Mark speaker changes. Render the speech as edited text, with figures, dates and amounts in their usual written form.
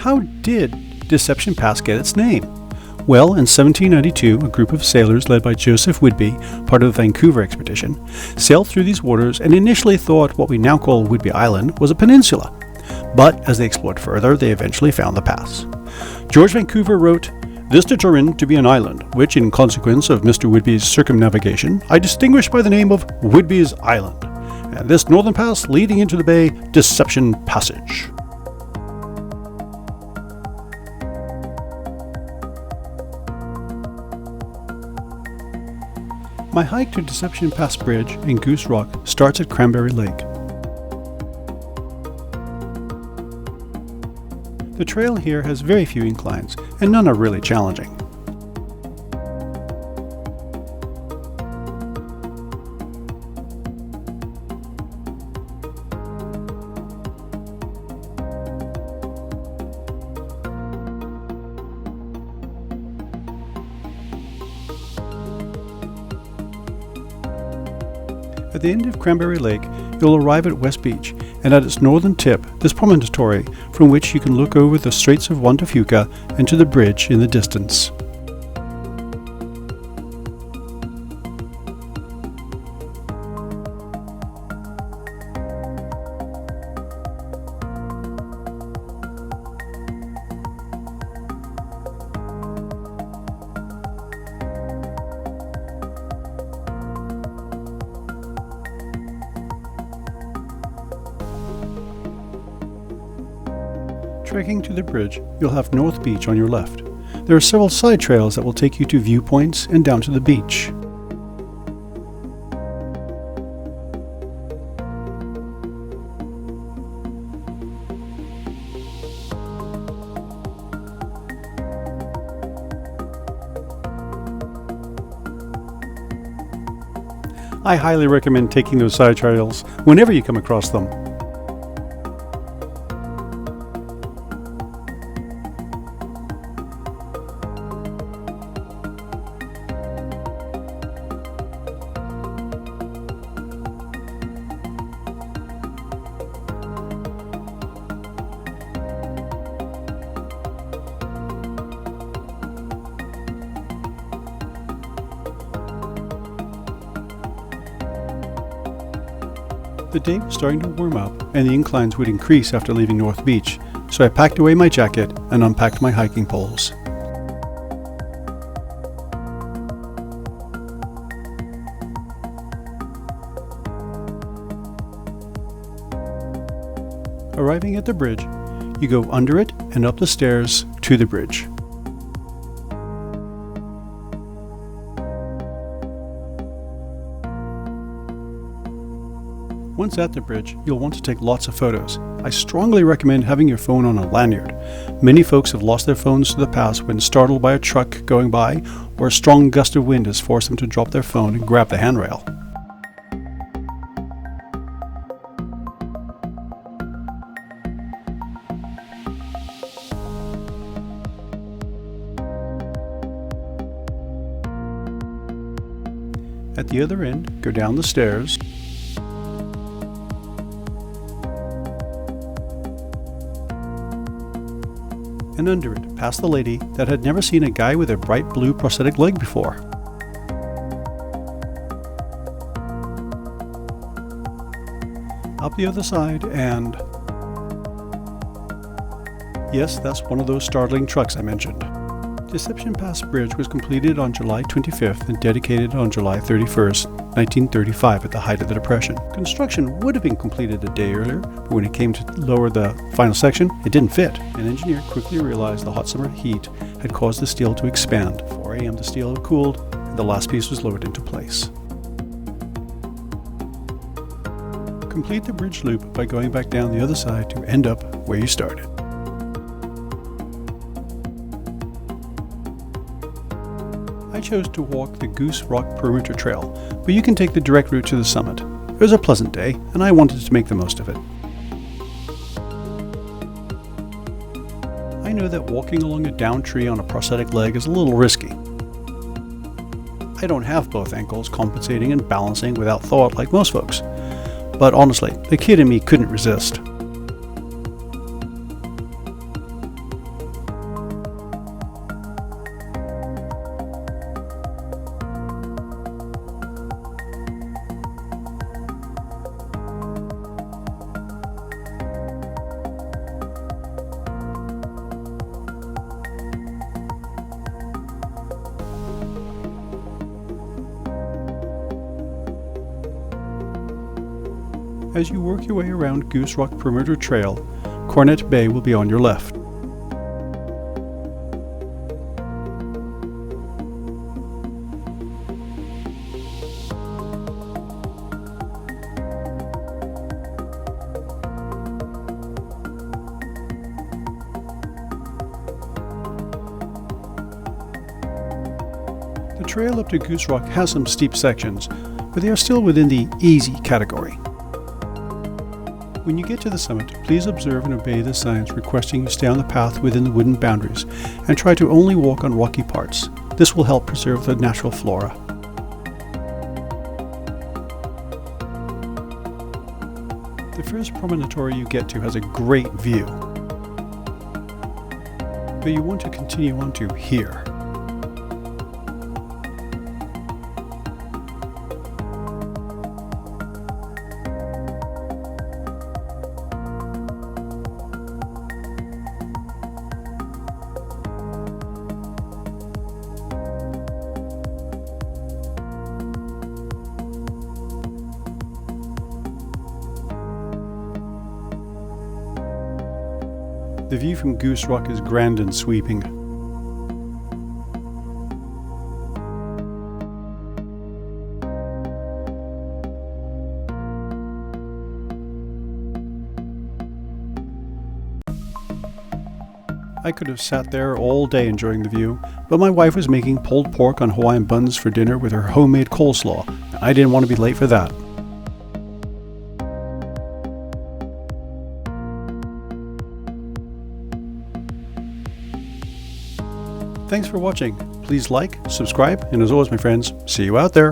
Speaker 1: How did Deception Pass get its name? Well, in 1792, a group of sailors led by Joseph Whidbey, part of the Vancouver expedition, sailed through these waters and initially thought what we now call Whidbey Island was a peninsula. But as they explored further, they eventually found the pass. George Vancouver wrote, "This determined to be an island, which in consequence of Mr. Whidbey's circumnavigation, I distinguish by the name of Whidbey's Island, and this northern pass leading into the bay, Deception Passage." My hike to Deception Pass Bridge in Goose Rock starts at Cranberry Lake. The trail here has very few inclines, and none are really challenging. At the end of Cranberry Lake, you'll arrive at West Beach, and at its northern tip, this promontory from which you can look over the Straits of Juan de Fuca and to the bridge in the distance. Trekking to the bridge, you'll have North Beach on your left. There are several side trails that will take you to viewpoints and down to the beach. I highly recommend taking those side trails whenever you come across them. The day was starting to warm up, and the inclines would increase after leaving North Beach, so I packed away my jacket and unpacked my hiking poles. Arriving at the bridge, you go under it and up the stairs to the bridge. Once at the bridge, you'll want to take lots of photos. I strongly recommend having your phone on a lanyard. Many folks have lost their phones to the pass when startled by a truck going by, or a strong gust of wind has forced them to drop their phone and grab the handrail. At the other end, go down the stairs, and under it, past the lady that had never seen a guy with a bright blue prosthetic leg before. Up the other side and... yes, that's one of those startling trucks I mentioned. Deception Pass Bridge was completed on July 25th and dedicated on July 31st, 1935 at the height of the Depression. Construction would have been completed a day earlier, but when it came to lower the final section, it didn't fit. An engineer quickly realized the hot summer heat had caused the steel to expand. At 4 a.m. the steel had cooled, and the last piece was lowered into place. Complete the bridge loop by going back down the other side to end up where you started. I chose to walk the Goose Rock Perimeter Trail, but you can take the direct route to the summit. It was a pleasant day, and I wanted to make the most of it. I know that walking along a downed tree on a prosthetic leg is a little risky. I don't have both ankles compensating and balancing without thought like most folks, but honestly, the kid in me couldn't resist. As you work your way around Goose Rock Perimeter Trail, Cornet Bay will be on your left. The trail up to Goose Rock has some steep sections, but they are still within the easy category. When you get to the summit, please observe and obey the signs requesting you stay on the path within the wooden boundaries and try to only walk on rocky parts. This will help preserve the natural flora. The first promontory you get to has a great view, but you want to continue on to here. The view from Goose Rock is grand and sweeping. I could have sat there all day enjoying the view, but my wife was making pulled pork on Hawaiian buns for dinner with her homemade coleslaw, and I didn't want to be late for that. Thanks for watching. Please like, subscribe, and as always, my friends, see you out there.